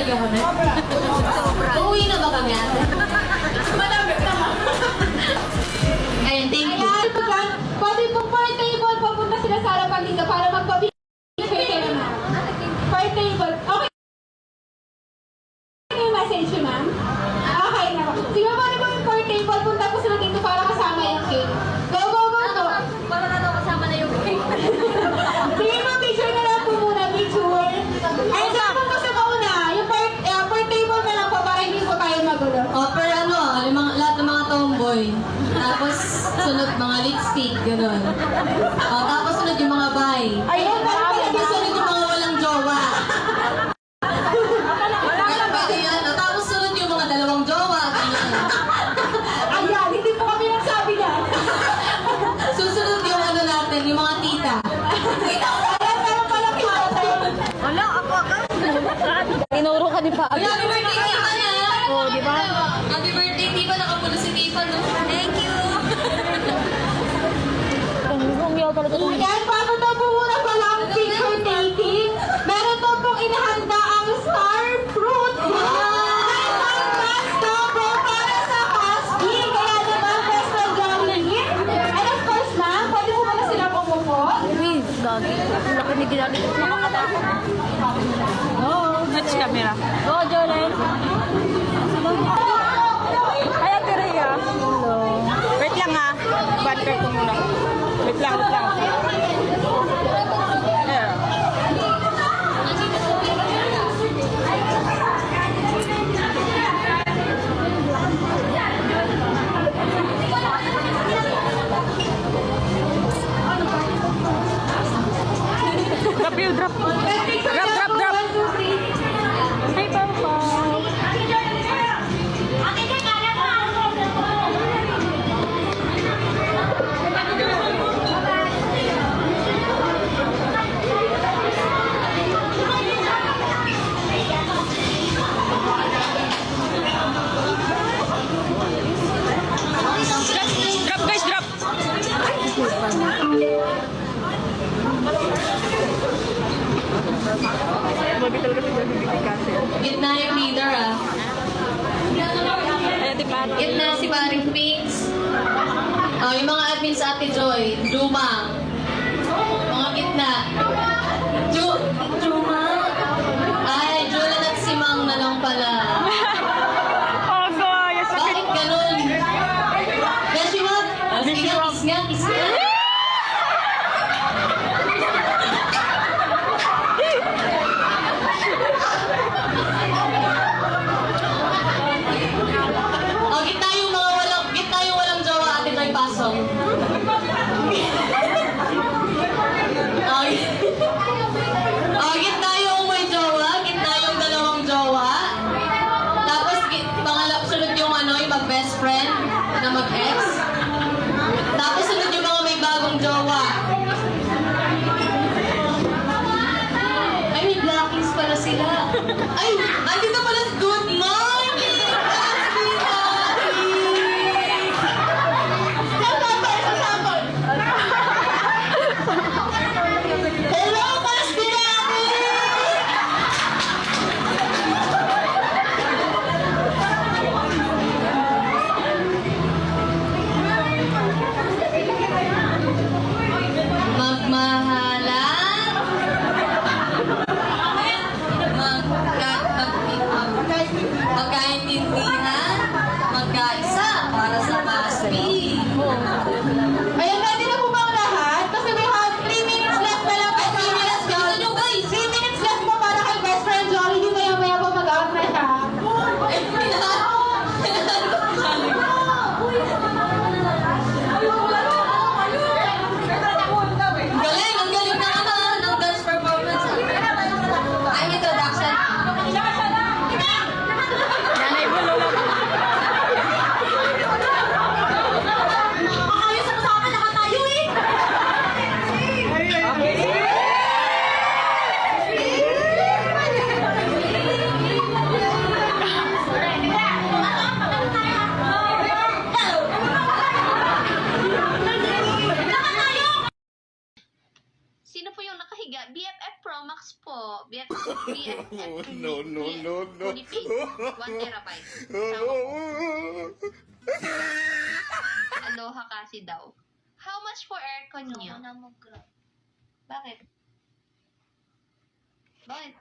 kami. Uuwi na ba kami ate? Malapit naman. Ayun, thank you. Pwede pong per table, papunta sila sa harapan dito para magpa-picture kayo na. Per table. Okay. Ano yung message yun, ma'am? Okay na po. Sige, pwede po yung per table, punta po sila dito para kasama yung cake. Go, go, go, go. Para na daw kasama na yung cake. Sige po, picture na lang po muna, picture. Ay, saan po sa kauna? Yung per table na lang po para hindi po tayo magulo. O, per ano, lahat ng mga tomboy. Tapos, sunod mga lipstick, gano'n. O, tapos sunod yung mga bay. Ayun, Tapos sunod yung mga walang jowa. Pwede yan. O, tapos sunod yung mga dalawang jowa, gano'n. Ayan, hindi po kami nagsabi na. Susunod yung ano natin, yung mga tita. Ayan, meron pala kita tayo. Wala, ako agad. Tinuro ka din pa Happy agad. birthday, Tifa na! Oo, di ba? Happy birthday, Tifa. Nakapulo si Tifa, no? Thank you! Umiyaw talaga ito. Yan, bago daw po muna pala ang picture taking, meron daw pong inahanda ang star fruit. Basta po para sa Husky. Kaya naman, best of Jollibee. And of course, ma'am, pwede po pala silang umupo. Uy, gagi. Ang laki ni ginagawa. Nakakatakot. Oo. Match camera. Go, Jolene. Hi, Ate Rhea. Hello. Wait lang ha. Banter ko muna. Wait lang, wait lang. There. Drop you, drop. Drop, drop, drop. Hi, Papa. Drop, guys, drop. Gitna yung leader, ah. Gitna si Paring Pinks. Oh, yung mga admin sa Ate Joy. Juma. Mga gitna. Juma. Ay, Julan at si Mang na lang pala. Oh, guys. Bakit ganun? Beshiwa? Kiss nga, kiss nga, kiss nga. Oh, gitna yung walang jowa, Ate Joy Pasong. Oh, gitna yung may jowa, gitna yung dalawang jowa. Tapos, sunod yung yung mag-best friend na mag-ex. Tapos, sunod yung mga may bagong jowa. Ay, may blackings pala sila. Ay, andito pala si Good Morning! Hello, Pastinati! Magmahalan. po, BFF. No, no, no, no. Philippines, 1 terabyte. Aloha kasi daw. How much for aircon niyo? Bakit? Bakit?